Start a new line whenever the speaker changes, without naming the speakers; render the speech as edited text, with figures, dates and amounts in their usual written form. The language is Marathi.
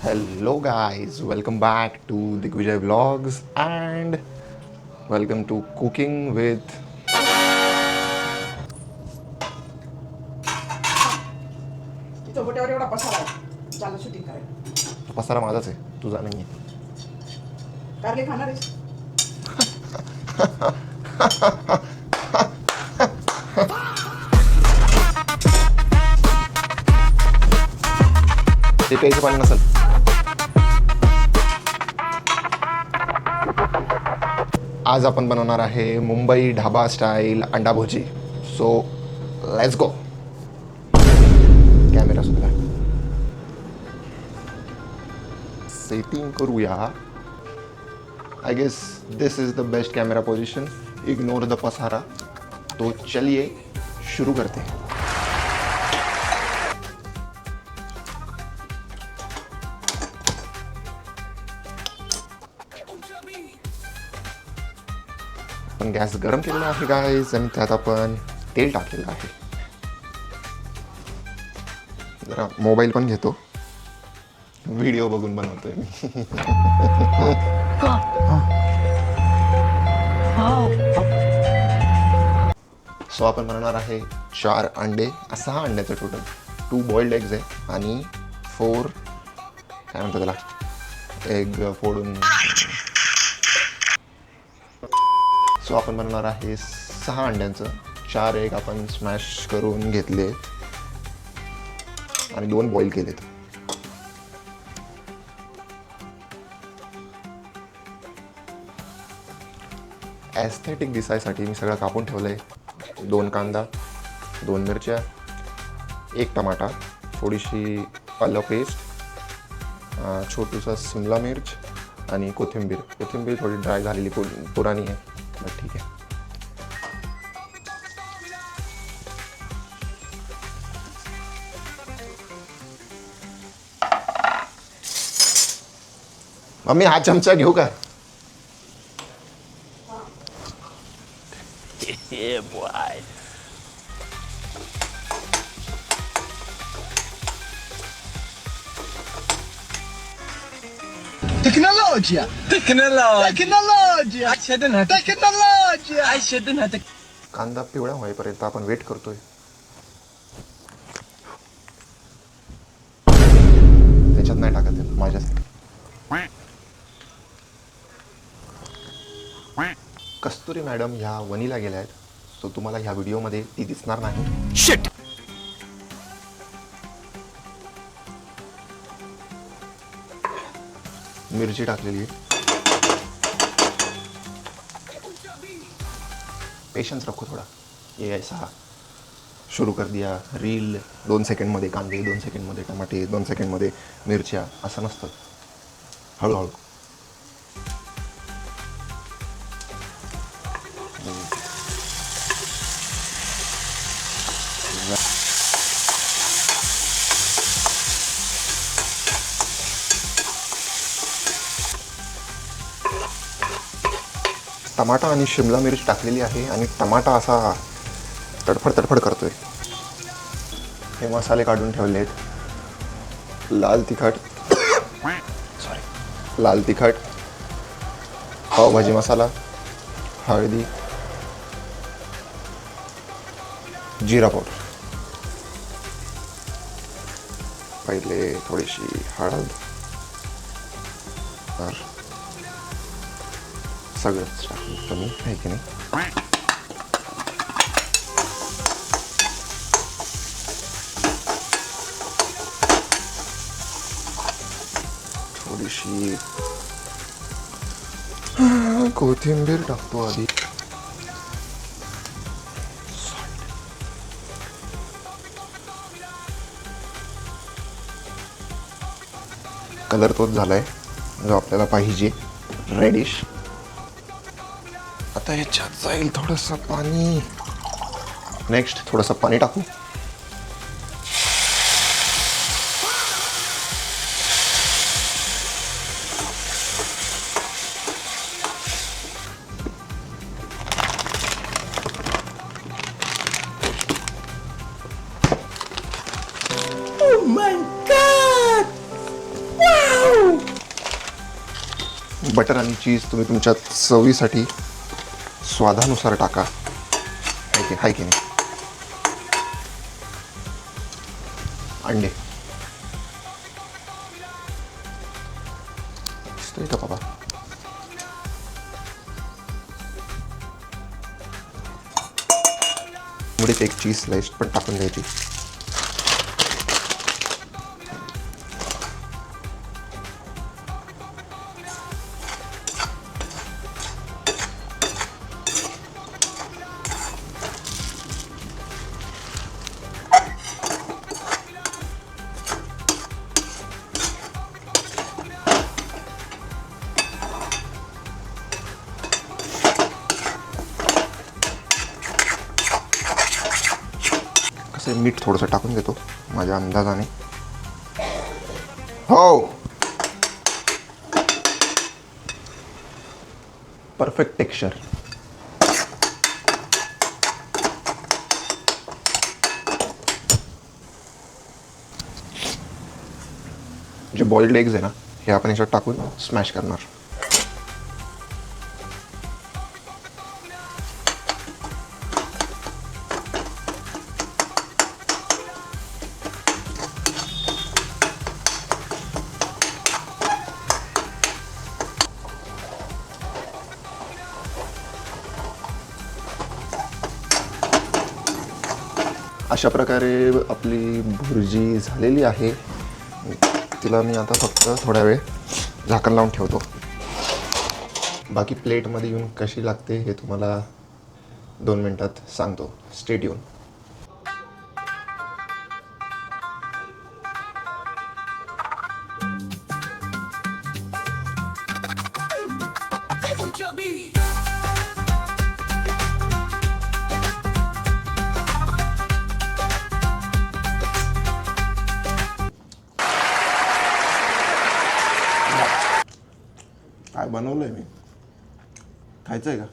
Hello, guys, welcome back to the Vijay Vlogs and welcome to Cooking with.
इथं बोट्यावर एवढा पसारा आहे चाललं शूटिंग करायला.
पसारा माझाच आहे, तुझा नाही आहे.
कारले खाणार आहेस?
ते प्यायचं पाणी नसेल. आज आपण बनवणार आहे Mumbai dhaba style anda bhurji. So let's go. Camera सुद्धा सेटिंग करूया. I guess this is the best camera position. Ignore the पसारा. तो चलिए शुरू करते हैं. आपण गॅस गरम केलेला आहे गाईज आणि त्यात आपण तेल टाकलेलं आहे. जरा मोबाईल पण घेतो, व्हिडिओ बघून बनवतोय मी. सो आपण बनवणार आहे 4 अंडे. 6 अंड्याचं टोटल. 2 बॉइल्ड एग्ज आहे आणि 4 काय म्हणतात त्याला, एग फोडून. सो आपण बनवणार आहे 6 अंड्यांचं. 4 एग आपण स्मॅश करून घेतले आणि 2 बॉईल केलेत. ॲस्थेटिक दिसायसाठी मी सगळं कापून ठेवलं आहे. 2 कांदा, 2 मिरच्या, 1 टमाटा, थोडीशी आलं पेस्ट, छोटूसा शिमला मिर्च आणि कोथिंबीर. कोथिंबीर थोडी ड्राय झालेली पुराणी आहे, बट ठीक आहे. मम्मी हा चमचा घेऊ का?
Tecnologia! Tecnologia! Tecnologia!
कांदा पिवळा होईपर्यंत आपण वेट करतोय. त्याच्यात नाही टाकत आहे माझ्यासाठी. कस्तुरी मॅडम ह्या वनीला गेल्या आहेत, सो तुम्हाला ह्या व्हिडिओमध्ये ती दिसणार नाही. शिट. मिरची टाकलेली आहे. पेशेंस रखो थोड़ा. ये ऐसा शुरू कर दिया रील. 2 सेकंडमध्ये कांदे, 2 सेकंडमध्ये टमाटे, 2 सेकंडमध्ये मिरच्या, असं नसतं. हळूहळू. टमाटा आणि शिमला मिरच टाकलेली आहे आणि टमाटा असा तडफड तडफड करतोय. हे मसाले काढून ठेवले आहेत. लाल तिखट, लाल तिखट, पावभाजी मसाला, हळदी, जिरा पावडर. पहिले थोडीशी हळद, तर सगळंच टाकलं तुम्ही आहे की नाही. थोडीशी कोथिंबीर टाकतो आधी. कलर तोच झालाय जो आपल्याला पाहिजे, रेडिश. आता याच्यात जाईल थोडंसं पाणी. नेक्स्ट थोडंसं पाणी टाकू.
Oh my God! Wow!
Butter आणि चीज तुम्ही तुमच्या चवीसाठी स्वादानुसार टाका. हाय की नाही. अंडे दिसतोय का बाबा? मुळीत एक चीज स्लाइस पण टाकून द्यायची. कसं मीठ थोडंसं टाकून देतो माझ्या अंदाजाने. हो, परफेक्ट टेक्स्चर. जे बॉइल्ड एग्ज आहे ना, हे आपण याच्यात टाकून स्मॅश करणार. अशा प्रकारे आपली भुर्जी झालेली आहे. तिला मी आता फक्त थोडा वेळ झाकण लावून ठेवतो. बाकी प्लेटमध्ये येऊन कशी लागते हे तुम्हाला 2 मिनटात सांगतो. Stay tune. काय बनवलंय मी? खायचंय का?